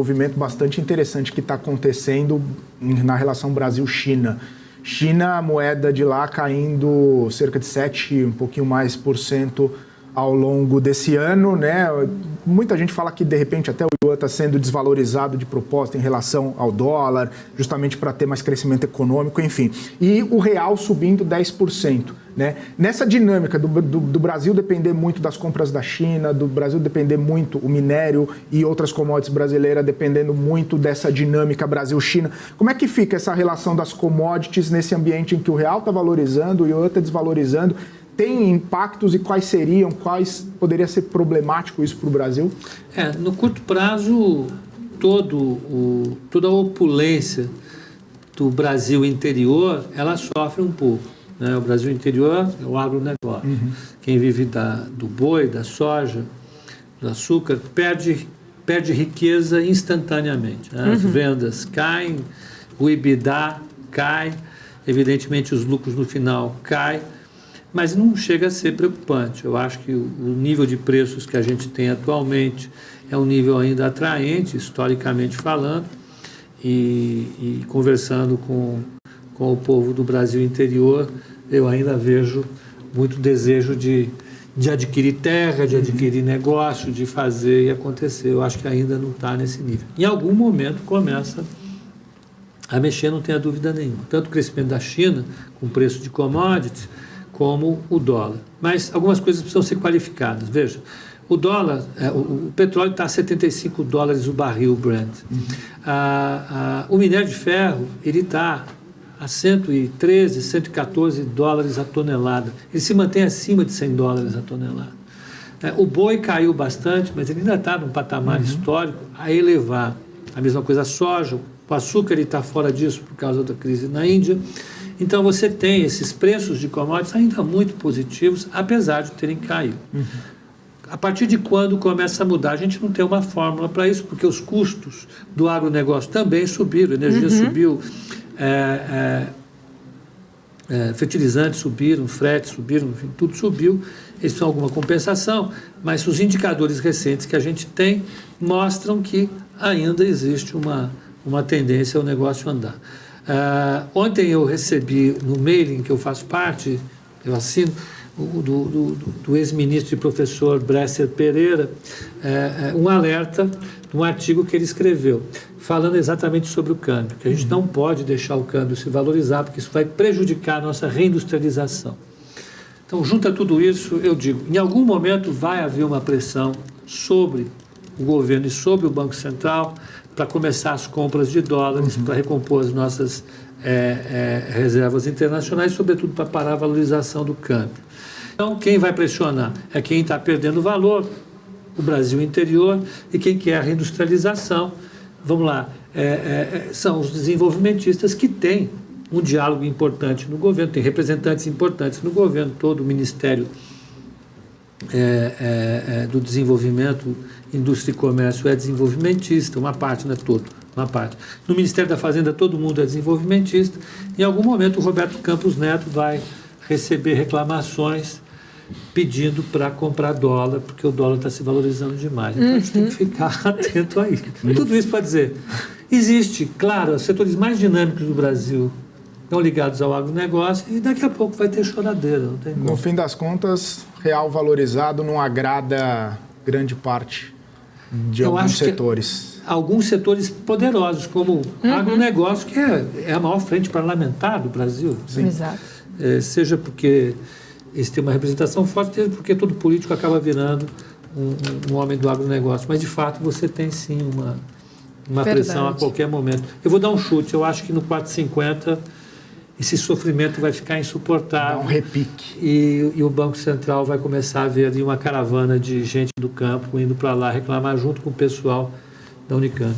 movimento bastante interessante que está acontecendo na relação Brasil-China. China, a moeda de lá caindo cerca de 7, um pouquinho mais por cento ao longo desse ano, né? Muita gente fala que, de repente, até o yuan está sendo desvalorizado de propósito em relação ao dólar, justamente para ter mais crescimento econômico, enfim. E o real subindo 10%. Né? Nessa dinâmica do Brasil depender muito das compras da China, do Brasil depender muito o minério e outras commodities brasileiras dependendo muito dessa dinâmica Brasil-China, como é que fica essa relação das commodities nesse ambiente em que o real está valorizando, o yuan está desvalorizando? Tem impactos e quais poderia ser problemático isso para o Brasil? No curto prazo, toda a opulência do Brasil interior, ela sofre um pouco. O Brasil interior é o agronegócio. Quem vive do boi, da soja, do açúcar, perde riqueza instantaneamente. As vendas caem, o EBITDA cai, evidentemente os lucros no final caem, mas não chega a ser preocupante. Eu acho que o nível de preços que a gente tem atualmente é um nível ainda atraente, historicamente falando, e conversando com o povo do Brasil interior, eu ainda vejo muito desejo de adquirir terra, de adquirir negócio, de fazer e acontecer. Eu acho que ainda não está nesse nível. Em algum momento começa a mexer, não tenha dúvida nenhuma. Tanto o crescimento da China, com preço de commodities, como o dólar. Mas algumas coisas precisam ser qualificadas. Veja, o dólar, o petróleo está a $75 o barril Brent. O minério de ferro, ele está a 113, 114 dólares a tonelada. Ele se mantém acima de $100 a tonelada. O boi caiu bastante, mas ele ainda está num patamar histórico a elevar. A mesma coisa a soja, o açúcar está fora disso por causa da crise na Índia. Então você tem esses preços de commodities ainda muito positivos, apesar de terem caído. A partir de quando começa a mudar? A gente não tem uma fórmula para isso, porque os custos do agronegócio também subiram, a energia subiu, fertilizantes subiram, fretes subiram, enfim, tudo subiu. Eles são alguma compensação, mas os indicadores recentes que a gente tem mostram que ainda existe uma tendência ao negócio andar. Ontem eu recebi no mailing que eu faço parte, eu assino, do ex-ministro e professor Bresser Pereira, um alerta de um artigo que ele escreveu, falando exatamente sobre o câmbio, que a gente não pode deixar o câmbio se valorizar, porque isso vai prejudicar a nossa reindustrialização. Então, junto a tudo isso, eu digo, em algum momento vai haver uma pressão sobre o governo e sobre o Banco Central para começar as compras de dólares, para recompor as nossas reservas internacionais, sobretudo para parar a valorização do câmbio. Então, quem vai pressionar é quem está perdendo valor, o Brasil interior, e quem quer a reindustrialização. Vamos lá, são os desenvolvimentistas que têm um diálogo importante no governo, tem representantes importantes no governo, todo o Ministério do Desenvolvimento, Indústria e Comércio é desenvolvimentista, uma parte, não é todo, uma parte. No Ministério da Fazenda todo mundo é desenvolvimentista. Em algum momento o Roberto Campos Neto vai receber reclamações pedindo para comprar dólar, porque o dólar está se valorizando demais. Então a gente tem que ficar atento a isso. Tudo isso para dizer, existe, claro, os setores mais dinâmicos do Brasil estão ligados ao agronegócio e daqui a pouco vai ter choradeira. Não tem como. No fim das contas, real valorizado não agrada grande parte de alguns setores. Alguns setores poderosos, como o agronegócio, que é a maior frente parlamentar do Brasil. Sim. Exato. Seja porque eles têm uma representação forte, seja porque todo político acaba virando um homem do agronegócio. Mas, de fato, você tem sim uma pressão a qualquer momento. Eu vou dar um chute, eu acho que no 4,50 esse sofrimento vai ficar insuportável. Dá um repique. E o Banco Central vai começar a ver ali uma caravana de gente do campo indo para lá reclamar junto com o pessoal da Unicamp.